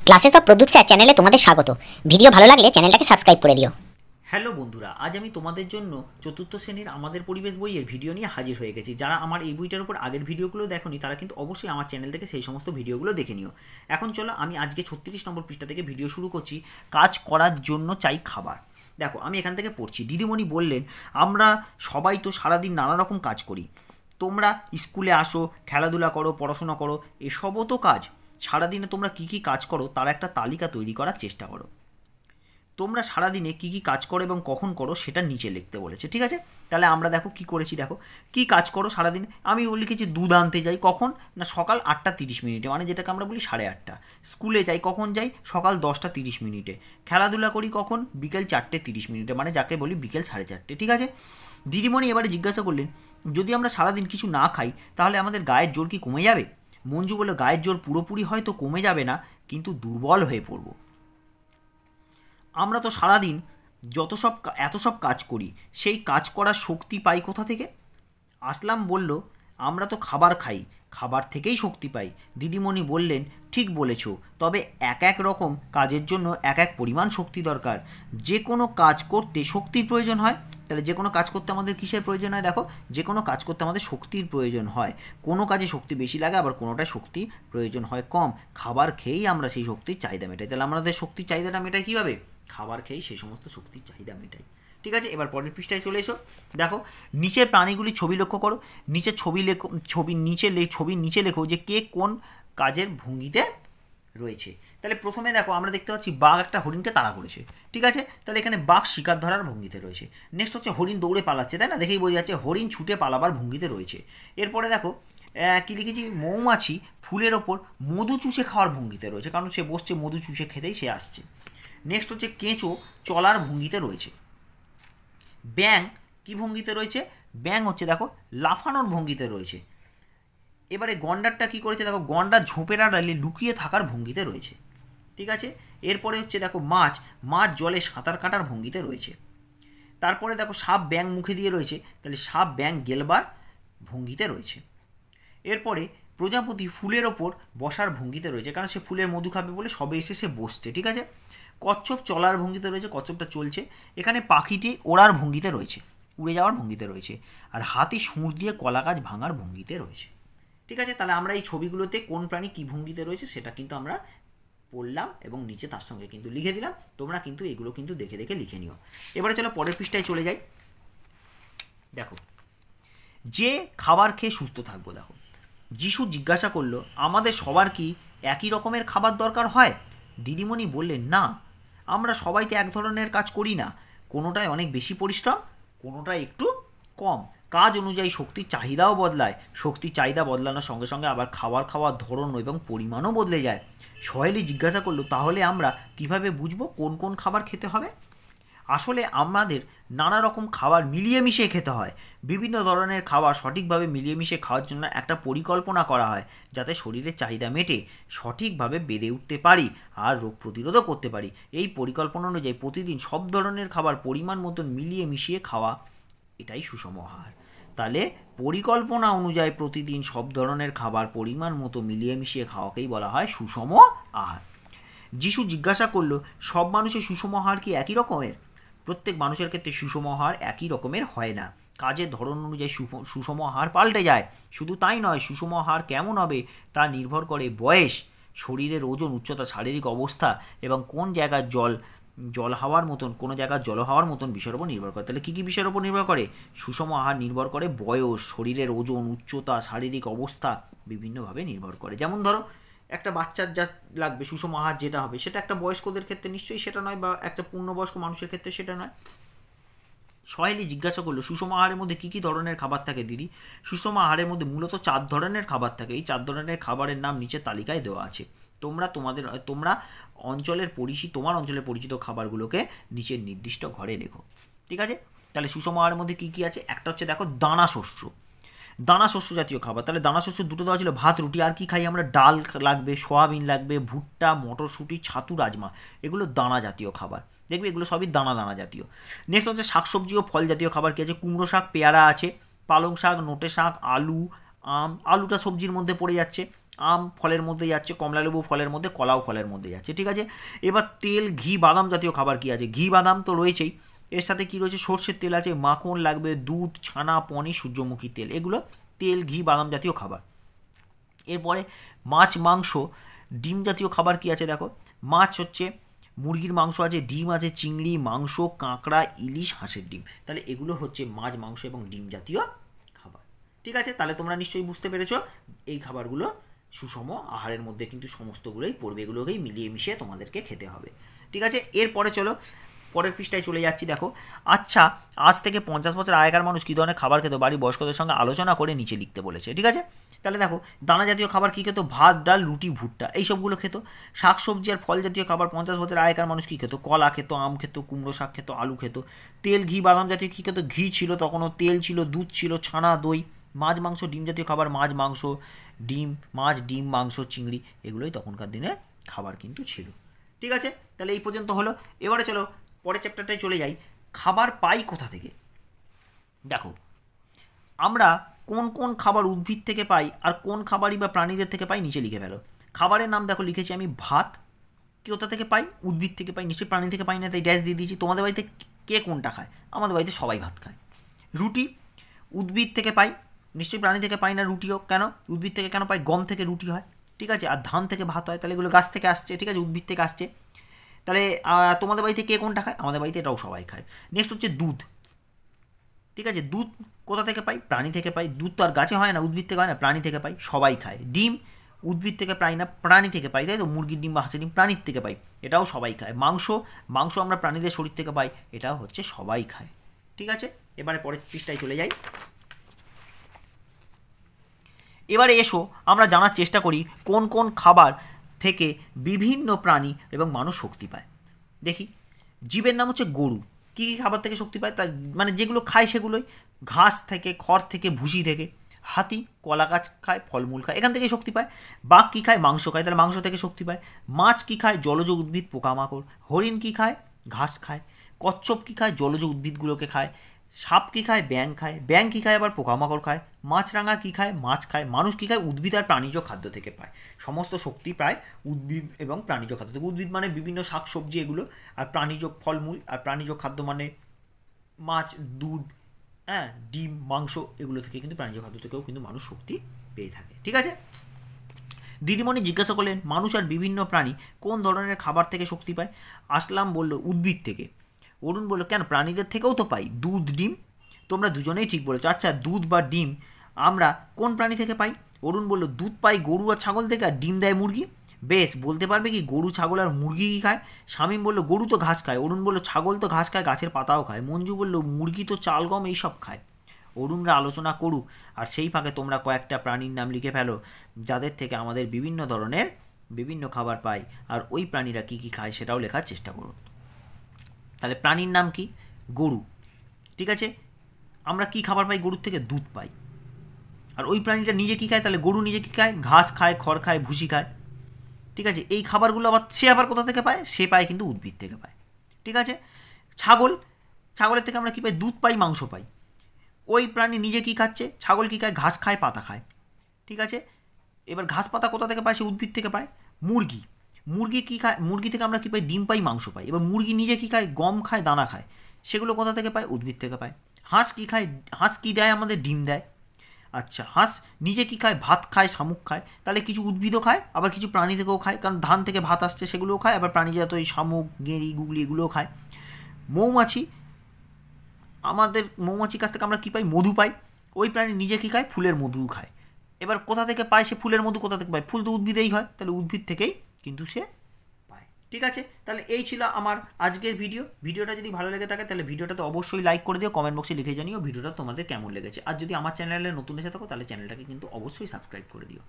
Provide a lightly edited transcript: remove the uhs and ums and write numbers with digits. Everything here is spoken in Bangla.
ক্লাসেস অফ প্রদ্যুৎ স্যার চ্যানেলে তোমাদের স্বাগত। ভিডিও ভালো লাগলে চ্যানেলটাকে সাবস্ক্রাইব করে দিও। হ্যালো বন্ধুরা, আজ আমি তোমাদের জন্য চতুর্থ শ্রেণীর আমাদের পরিবেশ বইয়ের ভিডিও নিয়ে হাজির হয়ে গেছি। যারা আমার এই বইটার উপর আগের ভিডিওগুলো দেখোনি তারা কিন্তু অবশ্যই আমার চ্যানেল থেকে সেই সমস্ত ভিডিওগুলো দেখে নিও। এখন চলো আমি আজকে 36 নম্বর পৃষ্ঠা থেকে ভিডিও শুরু করছি। কাজ করার জন্য চাই খাবার। দেখো আমি এখান থেকে পড়ছি। দিদিমণি বললেন, আমরা সবাই তো সারাদিন নানা রকম কাজ করি। তোমরা স্কুলে আসো, খেলাধুলা করো, পড়াশোনা করো, এসবও তো কাজ। সারাদিনে তোমরা কী কী কাজ করো তার একটা তালিকা তৈরি করার চেষ্টা করো। তোমরা সারাদিনে কী কী কাজ করো এবং কখন করো সেটা নিচে লিখতে বলেছে, ঠিক আছে? তাহলে আমরা দেখো কি করেছি। দেখো কি কাজ করো সারাদিনে। আমি লিখেছি দুধ আনতে যাই। কখন না, সকাল 8:30, মানে যেটাকে আমরা বলি 8:30। স্কুলে যাই, কখন যাই? সকাল 10:30। খেলাধুলা করি কখন? বিকেল 4:30, মানে যাকে বলি বিকেল 4:30, ঠিক আছে? দিদিমণি এবারে জিজ্ঞাসা করলেন, যদি আমরা সারাদিন কিছু না খাই তাহলে আমাদের গায়ের জোর কি কমে যাবে? মঞ্জু বলল, গায়ের জোর পুরোপুরি হয়তো কমে যাবে না, কিন্তু দুর্বল হয়ে পড়ব। আমরা তো সারাদিন এত সব কাজ করি, সেই কাজ করার শক্তি পাই কোথা থেকে? আসলাম বলল, আমরা তো খাবার খাই, খাবার থেকেই শক্তি পাই। দিদিমণি বললেন, ঠিক বলেছ, তবে এক এক রকম কাজের জন্য এক এক পরিমাণ শক্তি দরকার। যে কোনো কাজ করতে শক্তির প্রয়োজন হয়। তাহলে যে কোনো কাজ করতে আমাদের কিসের প্রয়োজন হয়? দেখো, যে কোনো কাজ করতে আমাদের শক্তির প্রয়োজন হয়। কোনো কাজে শক্তি বেশি লাগে, আবার কোনোটায় শক্তি প্রয়োজন হয় কম। খাবার খেয়েই আমরা সেই শক্তির চাহিদা মেটাই। তাহলে আমাদের শক্তির চাহিদাটা মেটাই কীভাবে? খাবার খেয়েই সেই সমস্ত শক্তির চাহিদা মেটাই, ঠিক আছে? এবার পরের পৃষ্ঠায় চলে এসো। দেখো নিচের প্রাণীগুলির ছবি লক্ষ্য করো। নিচে ছবির নিচে লেখো যে কে কোন কাজের ভঙ্গিতে রয়েছে। তাহলে প্রথমে দেখো আমরা দেখতে পাচ্ছি বাঘ একটা হরিণকে তাড়া করেছে, ঠিক আছে? তাহলে এখানে বাঘ শিকার ধরার ভঙ্গিতে রয়েছে। নেক্সট হচ্ছে হরিণ দৌড়ে পালাচ্ছে, তাই না? দেখেই বোঝা যাচ্ছে হরিণ ছুটে পালাবার ভঙ্গিতে রয়েছে। এরপরে দেখো কী লিখেছি, মৌমাছি ফুলের ওপর মধু চুষে খাওয়ার ভঙ্গিতে রয়েছে, কারণ সে বসছে মধু চুষে খেতেই সে আসছে। নেক্সট হচ্ছে কেঁচো চলার ভঙ্গিতে রয়েছে। ব্যাঙ কি ভঙ্গিতে রয়েছে? ব্যাঙ হচ্ছে দেখো লাফানোর ভঙ্গিতে রয়েছে। এবারে গন্ডারটা কি করেছে? দেখো গন্ডার ঝোপের আড়ালে লুকিয়ে থাকার ভঙ্গিতে রয়েছে, ঠিক আছে? এরপরে হচ্ছে দেখো মাছ জলে সাঁতার কাটার ভঙ্গিতে রয়েছে। তারপরে দেখো সাপ ব্যাঙ মুখে দিয়ে রয়েছে, তাহলে সাপ ব্যাঙ গেলবার ভঙ্গিতে রয়েছে। এরপরে প্রজাপতি ফুলের ওপর বসার ভঙ্গিতে রয়েছে, কারণ সে ফুলের মধু খাবে বলে সবে এসে সে বসছে, ঠিক আছে? কচ্ছপ চলার ভঙ্গিতে রয়েছে, কচ্ছপটা চলছে। এখানে পাখিটি ওড়ার ভঙ্গিতে রয়েছে, উড়ে যাওয়ার ভঙ্গিতে রয়েছে। আর হাতি সুর দিয়ে কলা গাছ ভাঙার ভঙ্গিতে রয়েছে, ঠিক আছে? তাহলে আমরা এই ছবিগুলোতে কোন প্রাণী কী ভঙ্গিতে রয়েছে সেটা কিন্তু আমরা পড়লাম এবং নিচে তার সঙ্গে কিন্তু লিখে দিলাম। তোমরা কিন্তু এগুলো কিন্তু দেখে দেখে লিখে নিও। এবারে চলো পরের পৃষ্ঠায় চলে যাই। দেখো যে খাবার খেয়ে সুস্থ থাকবো। দেখো যিশু জিজ্ঞাসা করলো, আমাদের সবার কি একই রকমের খাবার দরকার হয়? দিদিমণি বললেন, না, আমরা সবাই তো এক ধরনের কাজ করি না। কোনোটায় অনেক বেশি পরিশ্রম, কোনোটায় একটু কম। কাজ অনুযায়ী শক্তির চাহিদাও বদলায়। শক্তির চাহিদা বদলানোর সঙ্গে সঙ্গে আবার খাবার খাওয়ার ধরন এবং পরিমাণও বদলে যায়। সহেলি জিজ্ঞাসা করলো, তাহলে আমরা কিভাবে বুঝবো কোন কোন খাবার খেতে হবে? আসলে আমাদের নানা রকম খাবার মিলিয়ে মিশিয়ে খেতে হয়। বিভিন্ন ধরনের খাবার সঠিকভাবে মিলিয়ে মিশিয়ে খাওয়ার জন্য একটা পরিকল্পনা করা হয়, যাতে শরীরের চাহিদা মেটে, সঠিকভাবে বেড়ে উঠতে পারি আর রোগ প্রতিরোধও করতে পারি। এই পরিকল্পনা অনুযায়ী প্রতিদিন সব ধরনের খাবার পরিমাণ মতন মিলিয়ে মিশিয়ে খাওয়া, এটাই সুষম আহার। তাহলে পরিকল্পনা অনুযায়ী প্রতিদিন সব ধরনের খাবার পরিমাণ মতো মিলিয়ে মিশিয়ে খাওয়াকেই বলা হয় সুষম আহার। যিশু জিজ্ঞাসা করলো, সব মানুষের সুষম আহার কি একই রকমের? প্রত্যেক মানুষের ক্ষেত্রে সুষম আহার একই রকমের হয় না। কাজের ধরন অনুযায়ী সুষম আহার পাল্টে যায়। শুধু তাই নয়, সুষম আহার কেমন হবে তা নির্ভর করে বয়স, শরীরের ওজন, উচ্চতা, শারীরিক অবস্থা এবং কোন জায়গার জল হাওয়ার মতন, কোনো জায়গার জল হাওয়ার মতন বিষয়ের উপর নির্ভর করে। তাহলে কী কী বিষয়ের উপর নির্ভর করে? সুষম আহার নির্ভর করে বয়স, শরীরের ওজন, উচ্চতা, শারীরিক অবস্থা, বিভিন্নভাবে নির্ভর করে। যেমন ধরো একটা বাচ্চার যা লাগবে সুষম আহার যেটা হবে, সেটা একটা বয়স্কদের ক্ষেত্রে নিশ্চয়ই সেটা নয়, বা একটা পূর্ণবয়স্ক মানুষের ক্ষেত্রে সেটা নয়। সহেলি জিজ্ঞাসা করলো, সুষম আহারের মধ্যে কী কী ধরনের খাবার থাকে দিদি? সুষম আহারের মধ্যে মূলত 4 ধরনের খাবার থাকে। এই 4 ধরনের খাবারের নাম নিচে তালিকায় দেওয়া আছে। তোমরা তোমার অঞ্চলের পরিচিত খাবারগুলোকে নিচের নির্দিষ্ট ঘরে লেখো, ঠিক আছে? তাহলে সুষম আহারের মধ্যে কী কী আছে? একটা হচ্ছে দেখো দানা শস্য জাতীয় খাবার। তাহলে দানা শস্য দুটো দেওয়া ছিল, ভাত, রুটি। আর কি খাই আমরা? ডাল লাগবে, সয়াবিন লাগবে, ভুট্টা, মটরশুঁটি, ছাতু, রাজমা, এগুলো দানা জাতীয় খাবার। দেখবে এগুলো সবই দানা জাতীয়। নেক্সট হচ্ছে শাকসবজি ও ফল জাতীয় খাবার। কি আছে? কুমড়ো শাক, পেয়ারা আছে, পালং শাক, নোটে শাক, আলু, আম। আলুটা সবজির মধ্যে পড়ে যাচ্ছে। আম ফলের মধ্যে যাচ্ছে, কমলালেবু ফলের মধ্যে, কলাও ফলের মধ্যে যাচ্ছে, ঠিক আছে। এবার তেল, ঘি, বাদাম জাতীয় খাবার কী আছে? ঘি বাদাম তো রয়েছেই, এর সাথে কী রয়েছে? সর্ষের তেল আছে, মাখন লাগবে, দুধ, ছানা, পনির, সূর্যমুখী তেল, এগুলো তেল, ঘি, বাদাম জাতীয় খাবার। এরপরে মাছ, মাংস, ডিম জাতীয় খাবার কী আছে দেখো? মাছ হচ্ছে মুরগির মাংস আছে, ডিম আছে, চিংড়ি, মাংস, কাঁকড়া, ইলিশ, হাঁসের ডিম। তাহলে এগুলো হচ্ছে মাছ, মাংস এবং ডিম জাতীয় খাবার, ঠিক আছে। তাহলে তোমরা নিশ্চয়ই বুঝতে পেরেছো এই খাবারগুলো সুষম আহারের মধ্যে কিন্তু সমস্তগুলোই পড়বে, এগুলোকেই মিলিয়ে মিশিয়ে তোমাদেরকে খেতে হবে, ঠিক আছে। এরপরে চলো পরের পৃষ্ঠায় চলে যাচ্ছি, দেখো। আচ্ছা, আজ থেকে 50 বছর আগেকার মানুষ কী ধরনের খাবার খেত? বাড়ির বয়স্কদের সঙ্গে আলোচনা করে নিচে লিখতে বলেছে, ঠিক আছে। তাহলে দেখো, দানা জাতীয় খাবার কী খেত? ভাত, ডাল, রুটি, ভুট্টা, এইসবগুলো খেত। শাক সবজি আর ফল জাতীয় খাবার 50 বছর আগেকার মানুষ কী খেত? কলা খেত, আম খেত, কুমড়ো শাক খেত, আলু খেত। তেল, ঘি, বাদাম জাতীয় কী খেত? ঘি ছিল তখনও, তেল ছিল, দুধ ছিল, ছানা, দই। মাছ, মাংস, ডিম জাতীয় খাবার মাছ, মাংস, ডিম, মাছ, ডিম, মাংস, চিংড়ি, এগুলোই তখনকার দিনে খাবার কিন্তু ছিল, ঠিক আছে। তাহলে এই পর্যন্ত হলো। এবারে চলো পরের চ্যাপ্টারটায় চলে যাই। খাবার পাই কোথা থেকে? দেখো, আমরা কোন কোন খাবার উদ্ভিদ থেকে পাই আর কোন খাবারই বা প্রাণীদের থেকে পাই নিচে লিখে ফেলো। খাবারের নাম দেখো লিখেছি আমি, ভাত। কোথা থেকে পাই? উদ্ভিদ থেকে পাই, নিশ্চয়ই প্রাণী থেকে পাই না, তাই ড্যাশ দিয়ে দিয়েছি। তোমাদের বাড়িতে কে কোনটা খায়? আমাদের বাড়িতে সবাই ভাত খায়। রুটি উদ্ভিদ থেকে পাই, নিশ্চয়ই প্রাণী থেকে পাই না রুটিও। কেন? উদ্ভিদ থেকে কেন পাই? গম থেকে রুটি হয়, ঠিক আছে। আর ধান থেকে ভাত হয়, তাহলে এগুলো গাছ থেকে আসছে, ঠিক আছে, উদ্ভিদ থেকে আসছে। তাহলে তোমাদের বাড়িতে কে কোনটা খায়? আমাদের বাড়িতে এটাও সবাই খায়। নেক্সট হচ্ছে দুধ, ঠিক আছে। দুধ কোথা থেকে পাই? প্রাণী থেকে পাই। দুধ তো আর গাছে হয় না, উদ্ভিদ থেকে হয় না, প্রাণী থেকে পাই, সবাই খায়। ডিম উদ্ভিদ থেকে পাই না, প্রাণী থেকে পাই, তাই তো। মুরগির ডিম বা হাঁসের ডিম প্রাণীর থেকে পাই, এটাও সবাই খায়। মাংস, মাংস আমরা প্রাণীদের শরীর থেকে পাই, এটাও হচ্ছে সবাই খায়, ঠিক আছে। এবারে পরের পৃষ্ঠায় চলে যাই। এবারে এসো আমরা জানার চেষ্টা করি কোন কোন খাবার থেকে বিভিন্ন প্রাণী এবং মানুষ শক্তি পায়। দেখি, জীবের নাম হচ্ছে গরু। কী কী খাবার থেকে শক্তি পায়? তা মানে যেগুলো খায় সেগুলোই, ঘাস থেকে, খড় থেকে, ভুসি থেকে। হাতি কলা গাছ খায়, ফলমূল খায়, এখান থেকেই শক্তি পায়। বাঘ কী খায়? মাংস খায়, তাহলে মাংস থেকে শক্তি পায়। মাছ কী খায়? জলজ উদ্ভিদ, পোকামাকড়। হরিণ কী খায়? ঘাস খায়। কচ্ছপ কী খায়? জলজ উদ্ভিদগুলোকে খায়। সাপ কী খায়? ব্যাঙ খায়। ব্যাঙ কী খায়? আবার পোকামাকড় খায়। মাছরাঙা কী খায়? মাছ খায়। মানুষ কী খায়? উদ্ভিদ আর প্রাণীজ খাদ্য থেকে পায়। সমস্ত শক্তি পায় উদ্ভিদ এবং প্রাণীজ খাদ্য থেকে। উদ্ভিদ মানে বিভিন্ন শাকসবজি এগুলো, আর প্রাণীজ ফলমূল, আর প্রাণীজ খাদ্য মানে মাছ, দুধ, হ্যাঁ, ডিম, মাংস, এগুলো থেকে কিন্তু প্রাণীজ খাদ্য থেকেও কিন্তু মানুষ শক্তি পেয়ে থাকে, ঠিক আছে। দিদিমণি জিজ্ঞাসা করলেন মানুষ আর বিভিন্ন প্রাণী কোন ধরনের খাবার থেকে শক্তি পায়? আসলাম বলল উদ্ভিদ থেকে। অরুণ বলল কেন? প্রাণীদের থেকেও তো পাই, দুধ, ডিম। তোমরা দুজনেই ঠিক বলেছো। আচ্ছা, দুধ বা ডিম আমরা কোন প্রাণী থেকে পাই? অরুণ বলল দুধ পাই গরু আর ছাগল থেকে, আর ডিম দেয় মুরগি। বেশ, বলতে পারবে কি গরু, ছাগল আর মুরগি কী খায়? শামীম বলল গরু তো ঘাস খায়। অরুণ বলল ছাগল তো ঘাস খায়, গাছের পাতাও খায়। মঞ্জু বলল মুরগি তো চাল, গম এইসব খায়। অরুণরা আলোচনা করুক, আর সেই ফাঁকে তোমরা কয়েকটা প্রাণীর নাম লিখে ফেলো যাদের থেকে আমাদের বিভিন্ন ধরনের বিভিন্ন খাবার পাই, আর ওই প্রাণীরা কী কী খায় সেটাও লেখার চেষ্টা করুন। তাহলে প্রাণীর নাম কি? গরু, ঠিক আছে। আমরা কি খাবার পাই গরুর থেকে? দুধ পাই। আর ওই প্রাণীটা নিজে কী খায়? তাহলে গরু নিজে কী খায়? ঘাস খায়, খড় খায়, ভুসি খায়, ঠিক আছে। এই খাবারগুলো আবার সে আবার কোথা থেকে পায়? সে পায় কিন্তু উদ্ভিদ থেকে পায়, ঠিক আছে। ছাগল, ছাগলের থেকে আমরা কী পাই? দুধ পাই, মাংস পাই। ওই প্রাণী নিজে কী খাচ্ছে? ছাগল কী খায়? ঘাস খায়, পাতা খায়, ঠিক আছে। এবার ঘাস পাতা কোথা থেকে পায়? সে উদ্ভিদ থেকে পায়। মুরগি, মুরগি কী খায়? মুরগি থেকে আমরা কী পাই? ডিম পাই, মাংস পাই। এবার মুরগি নিজে কী খায়? গম খায়, দানা খায়, সেগুলো কোথা থেকে পায়? উদ্ভিদ থেকে পায়। হাঁস কী খায়? হাঁস কী দেয় আমাদের? ডিম দেয়। আচ্ছা, হাঁস নিজে কী খায়? ভাত খায়, শামুক খায়। তাহলে কিছু উদ্ভিদও খায়, আবার কিছু প্রাণী থেকেও খায়, কারণ ধান থেকে ভাত আসছে সেগুলোও খায়, আবার প্রাণীজাত ওই শামুক, গেঁড়ি, গুগলি এগুলোও খায়। মৌমাছি, আমাদের মৌমাছির কাছ থেকে আমরা কী পাই? মধু পাই। ওই প্রাণী নিজে কী খায়? ফুলের মধু খায়। এবার কোথা থেকে পায় সে ফুলের মধু? কোথা থেকে পায়? ফুল তো উদ্ভিদেই হয়, তাহলে উদ্ভিদ থেকেই কিন্তু সে পায়, ঠিক আছে। তাহলে এই ছিল আমার আজকের ভিডিও। ভিডিওটা যদি ভালো লেগে থাকে তাহলে ভিডিওটাতে অবশ্যই লাইক করে দিও, কমেন্ট বক্সে লিখে জানিও ভিডিওটা তোমাদের কেমন লেগেছে। আর যদি আমার চ্যানেলে নতুন এসে থাকো তাহলে চ্যানেলটাকে কিন্তু অবশ্যই সাবস্ক্রাইব করে দিও।